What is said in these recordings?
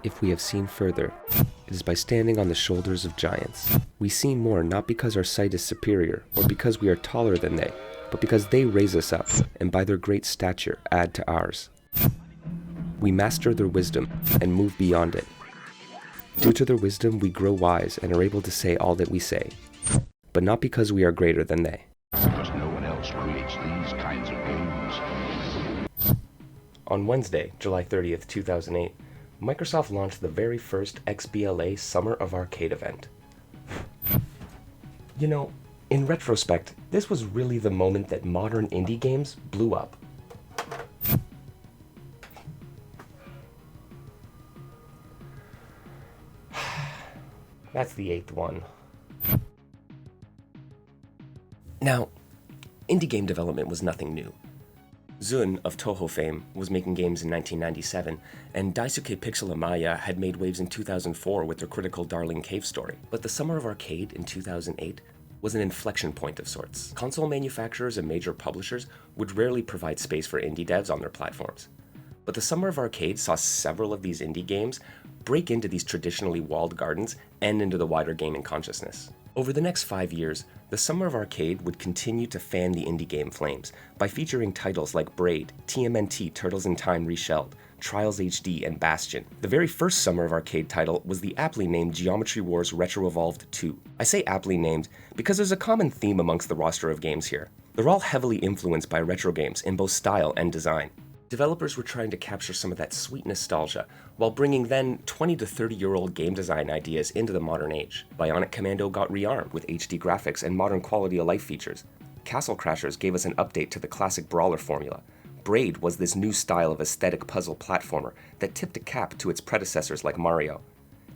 If we have seen further, it is by standing on the shoulders of giants. We see more not because our sight is superior or because we are taller than they, but because they raise us up and by their great stature add to ours. We master their wisdom and move beyond it. Due to their wisdom, we grow wise and are able to say all that we say, but not because we are greater than they. Because no one else creates these kinds of games. On Wednesday, July 30th, 2008, Microsoft launched the very first XBLA Summer of Arcade event. You know, in retrospect, this was really the moment that modern indie games blew up. That's the 8th one. Now, indie game development was nothing new. Zun of Toho fame was making games in 1997, and Daisuke Pixel Amaya had made waves in 2004 with their critical Darling Cave story. But the Summer of Arcade in 2008 was an inflection point of sorts. Console manufacturers and major publishers would rarely provide space for indie devs on their platforms. But the Summer of Arcade saw several of these indie games break into these traditionally walled gardens and into the wider gaming consciousness. Over the next 5 years, the Summer of Arcade would continue to fan the indie game flames by featuring titles like Braid, TMNT Turtles in Time Reshelled, Trials HD, and Bastion. The very first Summer of Arcade title was the aptly named Geometry Wars Retro Evolved 2. I say aptly named because there's a common theme amongst the roster of games here. They're all heavily influenced by retro games in both style and design. Developers were trying to capture some of that sweet nostalgia while bringing then 20 to 30-year-old game design ideas into the modern age. Bionic Commando got rearmed with HD graphics and modern quality-of-life features. Castle Crashers gave us an update to the classic brawler formula. Braid was this new style of aesthetic puzzle platformer that tipped a cap to its predecessors like Mario.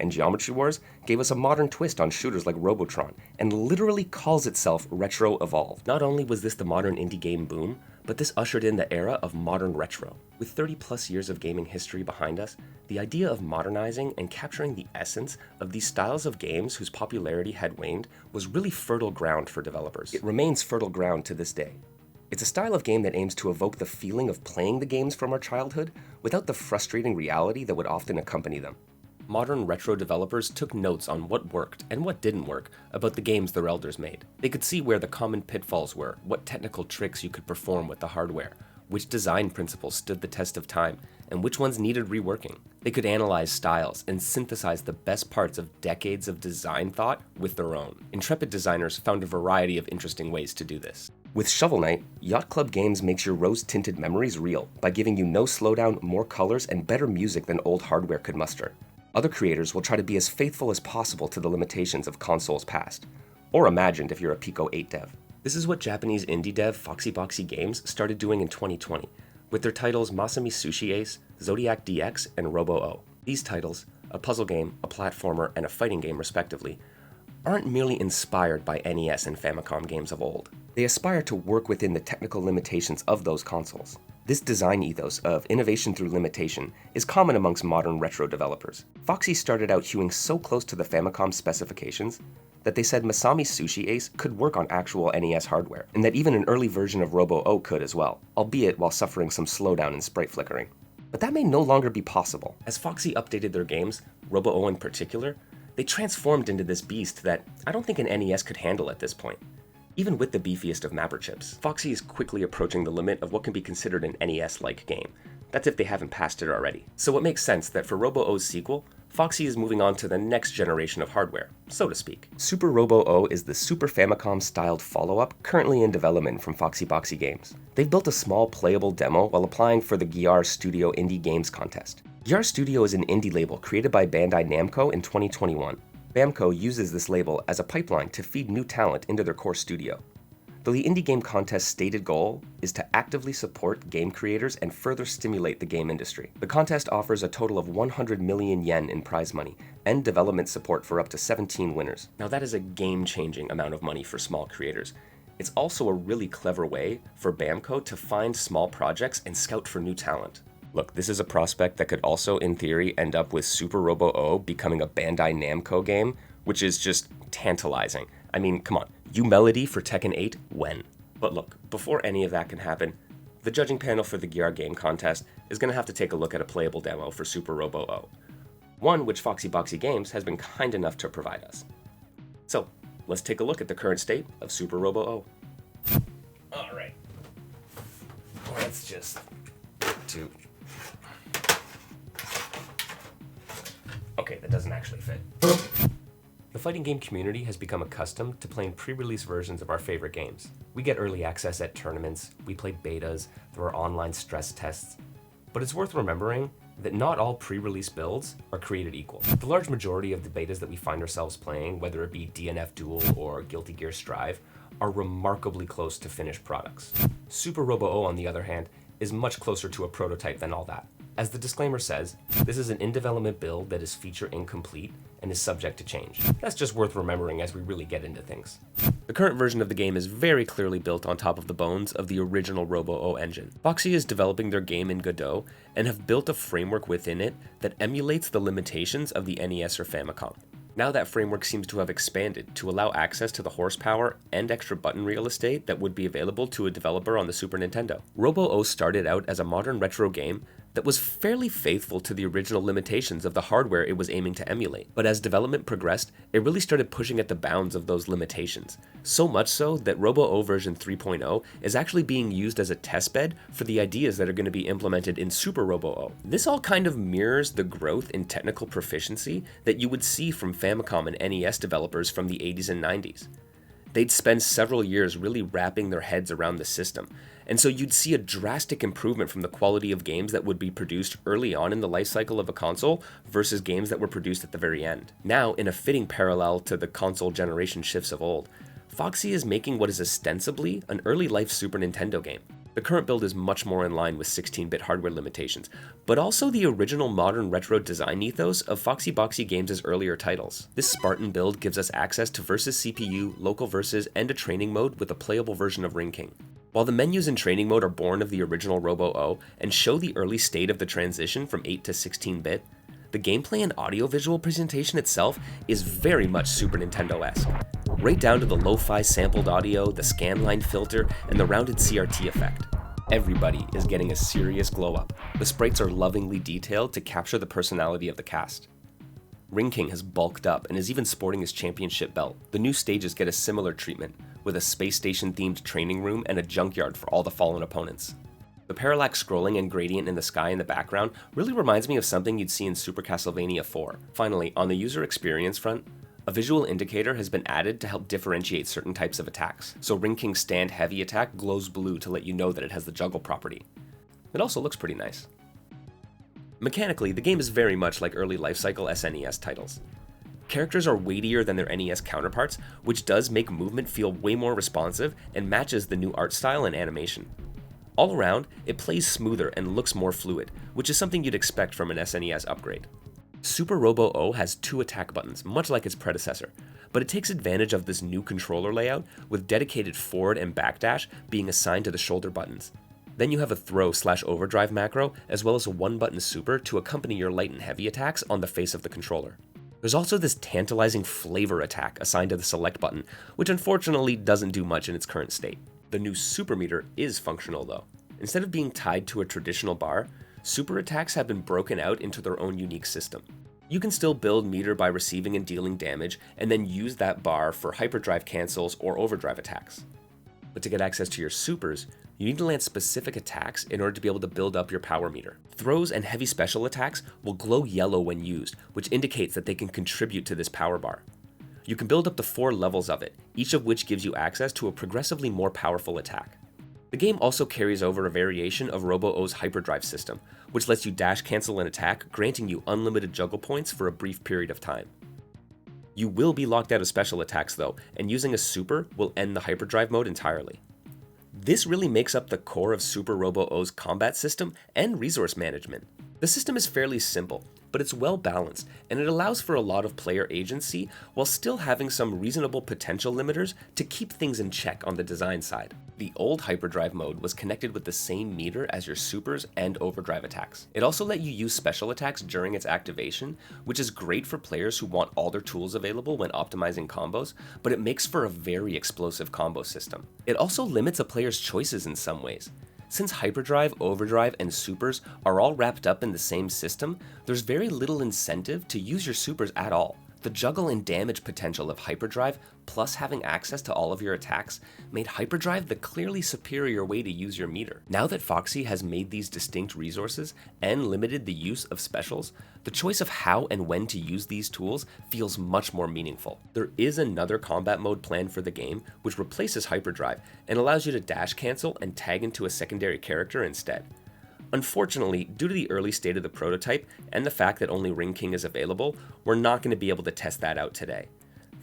And Geometry Wars gave us a modern twist on shooters like Robotron and literally calls itself Retro Evolved. Not only was this the modern indie game boom, but this ushered in the era of modern retro. With 30 plus years of gaming history behind us, the idea of modernizing and capturing the essence of these styles of games whose popularity had waned was really fertile ground for developers. It remains fertile ground to this day. It's a style of game that aims to evoke the feeling of playing the games from our childhood without the frustrating reality that would often accompany them. Modern retro developers took notes on what worked and what didn't work about the games their elders made. They could see where the common pitfalls were, what technical tricks you could perform with the hardware, which design principles stood the test of time, and which ones needed reworking. They could analyze styles and synthesize the best parts of decades of design thought with their own. Intrepid designers found a variety of interesting ways to do this. With Shovel Knight, Yacht Club Games makes your rose-tinted memories real by giving you no slowdown, more colors, and better music than old hardware could muster. Other creators will try to be as faithful as possible to the limitations of consoles past, or imagined if you're a Pico 8 dev. This is what Japanese indie dev FoxyBoxyGames started doing in 2020, with their titles Masami Sushi Ace, Zodiac DX, and Robo Oh. These titles, a puzzle game, a platformer, and a fighting game respectively, aren't merely inspired by NES and Famicom games of old. They aspire to work within the technical limitations of those consoles. This design ethos of innovation through limitation is common amongst modern retro developers. Foxy started out hewing so close to the Famicom specifications that they said Masami Sushi Ace could work on actual NES hardware, and that even an early version of Robo Oh could as well, albeit while suffering some slowdown and sprite flickering. But that may no longer be possible. As Foxy updated their games, Robo Oh in particular, they transformed into this beast that I don't think an NES could handle at this point. Even with the beefiest of mapper chips, Foxy is quickly approaching the limit of what can be considered an NES-like game. That's if they haven't passed it already. So it makes sense that for Robo Oh's sequel, Foxy is moving on to the next generation of hardware, so to speak. Super Robo Oh is the Super Famicom-styled follow-up currently in development from FoxyBoxyGames. They've built a small playable demo while applying for the Gyar Studio Indie Games Contest. Gyar Studio is an indie label created by Bandai Namco in 2021. Namco uses this label as a pipeline to feed new talent into their core studio. Though the Indie Game Contest's stated goal is to actively support game creators and further stimulate the game industry. The contest offers a total of 100 million yen in prize money and development support for up to 17 winners. Now that is a game-changing amount of money for small creators. It's also a really clever way for Bamco to find small projects and scout for new talent. Look, this is a prospect that could also, in theory, end up with Super Robo Oh becoming a Bandai Namco game, which is just tantalizing. I mean, come on, U-Melody for Tekken 8? When? But look, before any of that can happen, the judging panel for the Gyar Game Contest is going to have to take a look at a playable demo for Super Robo Oh. one which FoxyBoxyGames has been kind enough to provide us. So, let's take a look at the current state of Super Robo Oh. Alright. Let's just do... Okay, that doesn't actually fit. The fighting game community has become accustomed to playing pre-release versions of our favorite games. We get early access at tournaments, we play betas, there are online stress tests, but it's worth remembering that not all pre-release builds are created equal. The large majority of the betas that we find ourselves playing, whether it be DNF Duel or Guilty Gear Strive, are remarkably close to finished products. Super Robo Oh, on the other hand, is much closer to a prototype than all that. As the disclaimer says, this is an in-development build that is feature incomplete and is subject to change. That's just worth remembering as we really get into things. The current version of the game is very clearly built on top of the bones of the original Robo Oh engine. Foxy is developing their game in Godot and have built a framework within it that emulates the limitations of the NES or Famicom. Now that framework seems to have expanded to allow access to the horsepower and extra button real estate that would be available to a developer on the Super Nintendo. Robo Oh started out as a modern retro game that was fairly faithful to the original limitations of the hardware it was aiming to emulate. But as development progressed, it really started pushing at the bounds of those limitations. So much so that Robo Oh version 3.0 is actually being used as a testbed for the ideas that are going to be implemented in Super Robo Oh. This all kind of mirrors the growth in technical proficiency that you would see from Famicom and NES developers from the 80s and 90s. They'd spend several years really wrapping their heads around the system, and so you'd see a drastic improvement from the quality of games that would be produced early on in the life cycle of a console versus games that were produced at the very end. Now, in a fitting parallel to the console generation shifts of old, Foxy is making what is ostensibly an early life Super Nintendo game. The current build is much more in line with 16-bit hardware limitations, but also the original modern retro design ethos of FoxyBoxyGames' earlier titles. This Spartan build gives us access to versus CPU, local versus, and a training mode with a playable version of Ring King. While the menus in training mode are born of the original Robo Oh and show the early state of the transition from 8 to 16-bit, the gameplay and audiovisual presentation itself is very much Super Nintendo-esque. Right down to the lo-fi sampled audio, the scanline filter, and the rounded CRT effect. Everybody is getting a serious glow-up. The sprites are lovingly detailed to capture the personality of the cast. Ring King has bulked up and is even sporting his championship belt. The new stages get a similar treatment, with a space station-themed training room and a junkyard for all the fallen opponents. The parallax scrolling and gradient in the sky in the background really reminds me of something you'd see in Super Castlevania 4. Finally, on the user experience front, a visual indicator has been added to help differentiate certain types of attacks, so Ring King's stand heavy attack glows blue to let you know that it has the juggle property. It also looks pretty nice. Mechanically, the game is very much like early lifecycle SNES titles. Characters are weightier than their NES counterparts, which does make movement feel way more responsive and matches the new art style and animation. All around, it plays smoother and looks more fluid, which is something you'd expect from an SNES upgrade. Super Robo Oh has 2 attack buttons, much like its predecessor, but it takes advantage of this new controller layout with dedicated forward and backdash being assigned to the shoulder buttons. Then you have a throw/overdrive macro, as well as a 1-button super to accompany your light and heavy attacks on the face of the controller. There's also this tantalizing flavor attack assigned to the select button, which unfortunately doesn't do much in its current state. The new super meter is functional though. Instead of being tied to a traditional bar, super attacks have been broken out into their own unique system. You can still build meter by receiving and dealing damage, and then use that bar for hyperdrive cancels or overdrive attacks. But to get access to your supers, you need to land specific attacks in order to be able to build up your power meter. Throws and heavy special attacks will glow yellow when used, which indicates that they can contribute to this power bar. You can build up to 4 levels of it, each of which gives you access to a progressively more powerful attack. The game also carries over a variation of Robo Oh's hyperdrive system, which lets you dash cancel an attack, granting you unlimited juggle points for a brief period of time. You will be locked out of special attacks though, and using a super will end the hyperdrive mode entirely. This really makes up the core of Super Robo Oh's combat system and resource management. The system is fairly simple, but it's well balanced, and it allows for a lot of player agency while still having some reasonable potential limiters to keep things in check on the design side. The old hyperdrive mode was connected with the same meter as your supers and overdrive attacks. It also let you use special attacks during its activation, which is great for players who want all their tools available when optimizing combos, but it makes for a very explosive combo system. It also limits a player's choices in some ways. Since Hyperdrive, Overdrive, and Supers are all wrapped up in the same system, there's very little incentive to use your Supers at all. The juggle and damage potential of Hyperdrive, plus having access to all of your attacks, made Hyperdrive the clearly superior way to use your meter. Now that Foxy has made these distinct resources and limited the use of specials, the choice of how and when to use these tools feels much more meaningful. There is another combat mode planned for the game, which replaces Hyperdrive and allows you to dash cancel and tag into a secondary character instead. Unfortunately, due to the early state of the prototype and the fact that only Ring King is available, we're not going to be able to test that out today.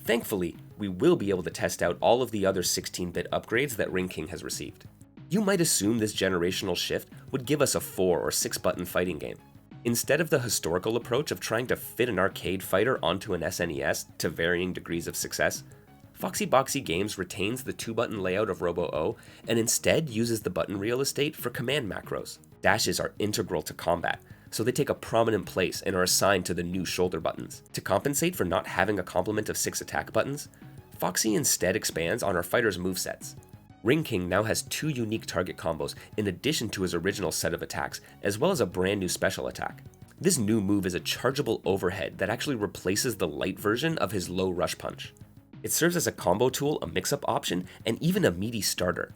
Thankfully, we will be able to test out all of the other 16-bit upgrades that Ring King has received. You might assume this generational shift would give us a 4 or 6 button fighting game. Instead of the historical approach of trying to fit an arcade fighter onto an SNES to varying degrees of success, FoxyBoxyGames retains the 2-button layout of Robo Oh and instead uses the button real estate for command macros. Dashes are integral to combat, so they take a prominent place and are assigned to the new shoulder buttons. To compensate for not having a complement of 6 attack buttons, Foxy instead expands on our fighters' movesets. Ring King now has 2 unique target combos in addition to his original set of attacks, as well as a brand new special attack. This new move is a chargeable overhead that actually replaces the light version of his low rush punch. It serves as a combo tool, a mix-up option, and even a meaty starter.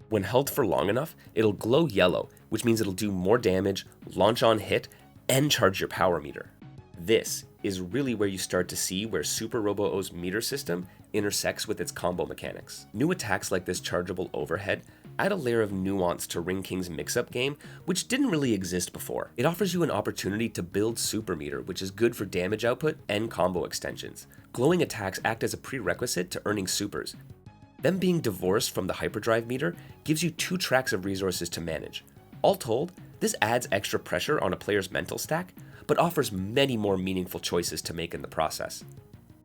When held for long enough, it'll glow yellow, which means it'll do more damage, launch on hit, and charge your power meter. This is really where you start to see where Super Robo Oh's meter system intersects with its combo mechanics. New attacks like this chargeable overhead add a layer of nuance to Ring King's mix-up game, which didn't really exist before. It offers you an opportunity to build super meter, which is good for damage output and combo extensions. Glowing attacks act as a prerequisite to earning supers. Them being divorced from the hyperdrive meter gives you 2 tracks of resources to manage. All told, this adds extra pressure on a player's mental stack, but offers many more meaningful choices to make in the process.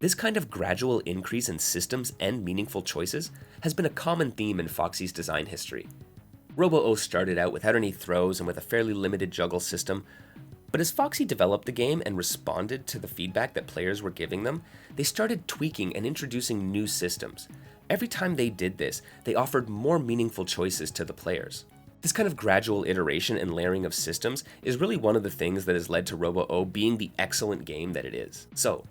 This kind of gradual increase in systems and meaningful choices has been a common theme in Foxy's design history. Robo Oh started out without any throws and with a fairly limited juggle system, but as Foxy developed the game and responded to the feedback that players were giving them, they started tweaking and introducing new systems. Every time they did this, they offered more meaningful choices to the players. This kind of gradual iteration and layering of systems is really one of the things that has led to Robo Oh being the excellent game that it is. So,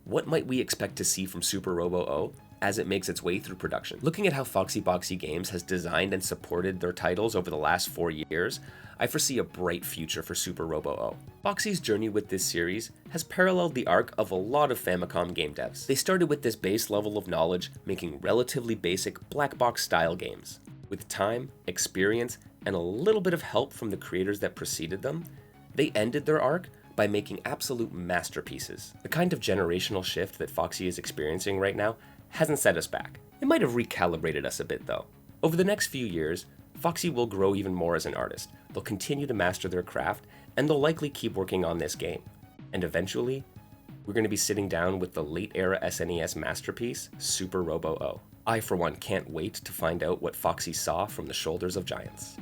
what might we expect to see from Super Robo Oh as it makes its way through production? Looking at how FoxyBoxyGames has designed and supported their titles over the last 4 years, I foresee a bright future for Super Robo Oh. Foxy's journey with this series has paralleled the arc of a lot of Famicom game devs. They started with this base level of knowledge, making relatively basic black box style games. With time, experience, and a little bit of help from the creators that preceded them, they ended their arc by making absolute masterpieces. The kind of generational shift that Foxy is experiencing right now hasn't set us back. It might have recalibrated us a bit though. Over the next few years, Foxy will grow even more as an artist. They'll continue to master their craft, and they'll likely keep working on this game. And eventually, we're going to be sitting down with the late-era SNES masterpiece, Super Robo Oh. I, for one, can't wait to find out what Foxy saw from the shoulders of giants.